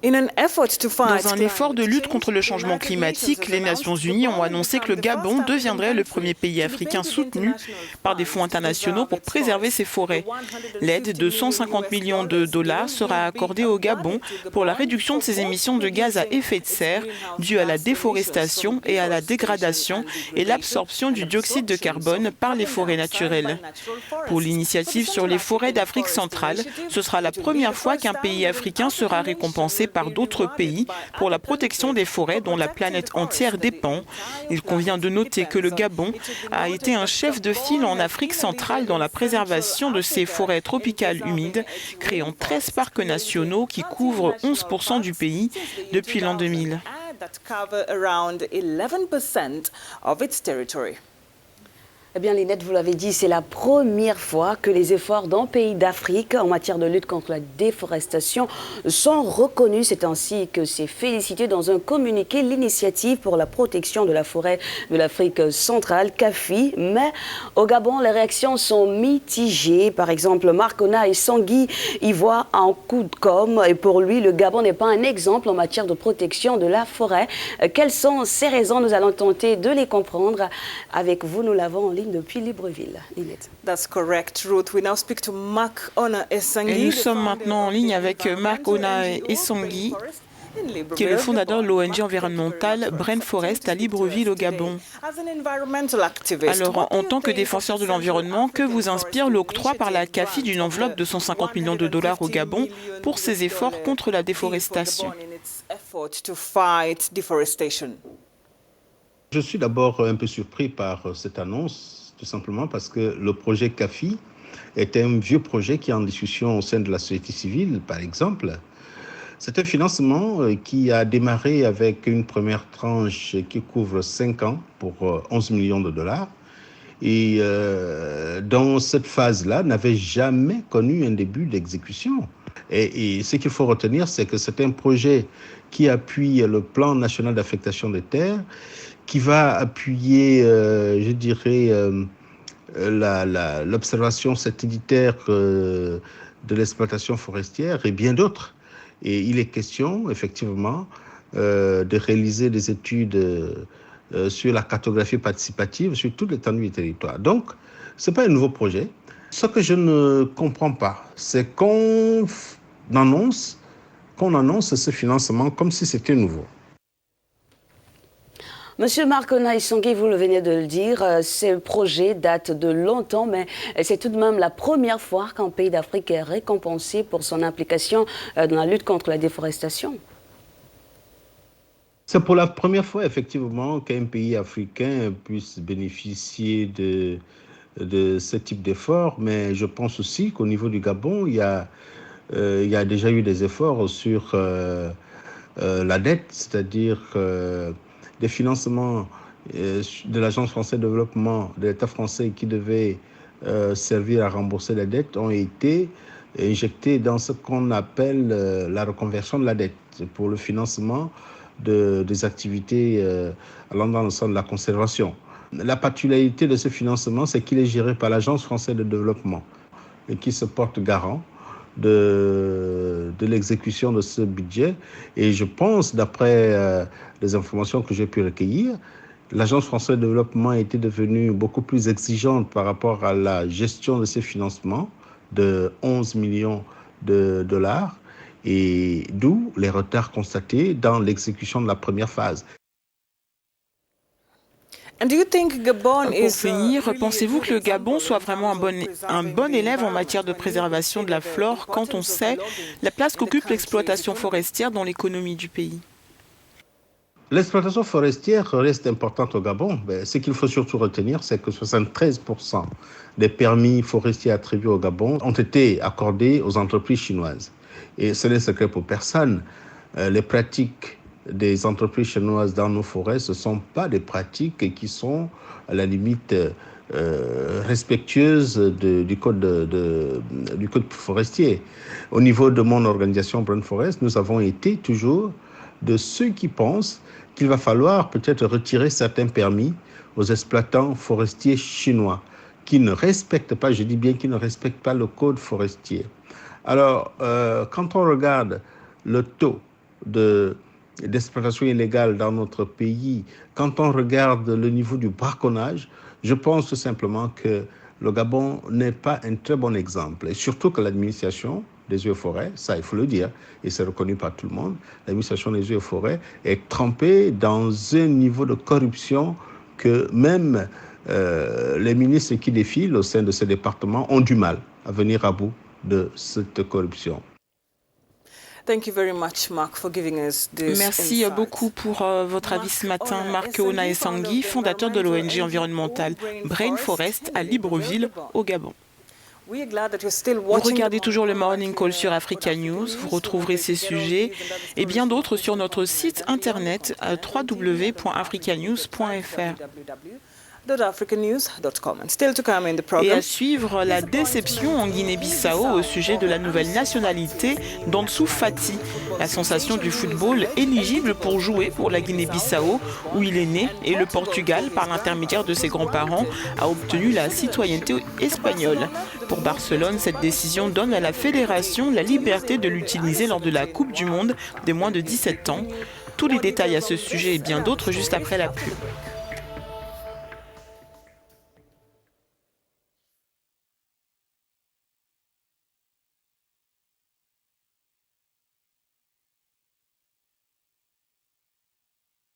Dans un effort de lutte contre le changement climatique, les Nations Unies ont annoncé que le Gabon deviendrait le premier pays africain soutenu par des fonds internationaux pour préserver ses forêts. L'aide de 150 millions de dollars sera accordée au Gabon pour la réduction de ses émissions de gaz à effet de serre dues à la déforestation et à la dégradation et l'absorption du dioxyde de carbone par les forêts naturelles. Pour l'initiative sur les forêts d'Afrique centrale, ce sera la première fois qu'un pays africain sera récompensé par d'autres pays pour la protection des forêts dont la planète entière dépend. Il convient de noter que le Gabon a été un chef de file en Afrique centrale dans la préservation de ces forêts tropicales humides, créant 13 parcs nationaux qui couvrent 11% du pays depuis l'an 2000. Eh bien, Lynette, vous l'avez dit, c'est la première fois que les efforts d'un pays d'Afrique en matière de lutte contre la déforestation sont reconnus. C'est ainsi que s'est félicité dans un communiqué l'Initiative pour la protection de la forêt de l'Afrique centrale, CAFI. Mais au Gabon, les réactions sont mitigées. Par exemple, Marc Onaye Sangui y voit un coup de com'. Et pour lui, le Gabon n'est pas un exemple en matière de protection de la forêt. Quelles sont ces raisons? Nous allons tenter de les comprendre avec vous. Nous l'avons en ligne depuis Libreville. Lynette. That's correct, Ruth. We now speak to Marc Onaye Sangui. Et nous sommes maintenant en ligne avec Marc Onaye Sangui, qui est le fondateur de l'ONG environnementale Brain Forest à Libreville au Gabon. Alors, en tant que défenseur de l'environnement, que vous inspire l'octroi par la CAFI d'une enveloppe de 150 millions de dollars au Gabon pour ses efforts contre la déforestation? Je suis d'abord un peu surpris par cette annonce, tout simplement parce que le projet CAFI est un vieux projet qui est en discussion au sein de la société civile, par exemple. C'est un financement qui a démarré avec une première tranche qui couvre 5 ans pour 11 millions de dollars. Et dans cette phase-là, n'avait jamais connu un début d'exécution. Et ce qu'il faut retenir, c'est que c'est un projet qui appuie le plan national d'affectation des terres, qui va appuyer, je dirais, l'observation satellitaire de l'exploitation forestière et bien d'autres. Et il est question, effectivement, de réaliser des études sur la cartographie participative sur toute l'étendue du territoire. Donc, ce n'est pas un nouveau projet. Ce que je ne comprends pas, c'est qu'on annonce ce financement comme si c'était nouveau. Monsieur Marc Onaye Sangui, vous le venez de le dire, ce projet date de longtemps, mais c'est tout de même la première fois qu'un pays d'Afrique est récompensé pour son implication dans la lutte contre la déforestation. C'est pour la première fois, effectivement, qu'un pays africain puisse bénéficier de ce type d'efforts, mais je pense aussi qu'au niveau du Gabon, il y a déjà eu des efforts sur la dette, c'est-à-dire des financements de l'Agence française de développement, de l'État français qui devait servir à rembourser la dette ont été injectés dans ce qu'on appelle la reconversion de la dette pour le financement des activités allant dans le sens de la conservation. La particularité de ce financement, c'est qu'il est géré par l'Agence française de développement et qui se porte garant de l'exécution de ce budget. Et je pense, d'après les informations que j'ai pu recueillir, l'Agence française de développement a été devenue beaucoup plus exigeante par rapport à la gestion de ces financements de 11 millions de dollars, et d'où les retards constatés dans l'exécution de la première phase. Pour finir, pensez-vous que le Gabon soit vraiment un bon élève en matière de préservation de la flore quand on sait la place qu'occupe l'exploitation forestière dans l'économie du pays? L'exploitation forestière reste importante au Gabon. Mais ce qu'il faut surtout retenir, c'est que 73% des permis forestiers attribués au Gabon ont été accordés aux entreprises chinoises. Et ce n'est secret pour personne. Les pratiques des entreprises chinoises dans nos forêts, ce ne sont pas des pratiques qui sont à la limite respectueuses du code forestier. Au niveau de mon organisation Brain Forest, nous avons été toujours de ceux qui pensent qu'il va falloir peut-être retirer certains permis aux exploitants forestiers chinois qui ne respectent pas, je dis bien qui ne respectent pas le code forestier. Alors, quand on regarde le taux d'exploitation illégale dans notre pays, quand on regarde le niveau du braconnage, je pense tout simplement que le Gabon n'est pas un très bon exemple. Et surtout que l'administration des eaux et forêts, ça il faut le dire, et c'est reconnu par tout le monde, l'administration des eaux et forêts est trempée dans un niveau de corruption que même les ministres qui défilent au sein de ces départements ont du mal à venir à bout de cette corruption. Thank you very much, Mark, for giving us this Merci insight. beaucoup pour votre avis ce matin. Marc Onaesangui, fondateur de l'ONG environnementale Brain Forest à Libreville, au Gabon. We are glad that you're still Vous watching regardez the toujours le Morning Morning Call sur Africa News. Vous retrouverez ces sujets et bien d'autres sur notre site internet www.africanews.fr. www.africanews.com. And still to come in the Et program. à suivre la déception en Guinée-Bissau au sujet de la nouvelle nationalité d'Ansu Fati, la sensation du football éligible pour jouer pour la Guinée-Bissau où il est né, et le Portugal, par l'intermédiaire de ses grands-parents, a obtenu la citoyenneté espagnole. Pour Barcelone, cette décision donne à la fédération la liberté de l'utiliser lors de la Coupe du Monde des moins de 17 ans. Tous les détails à ce sujet et bien d'autres juste après la pub.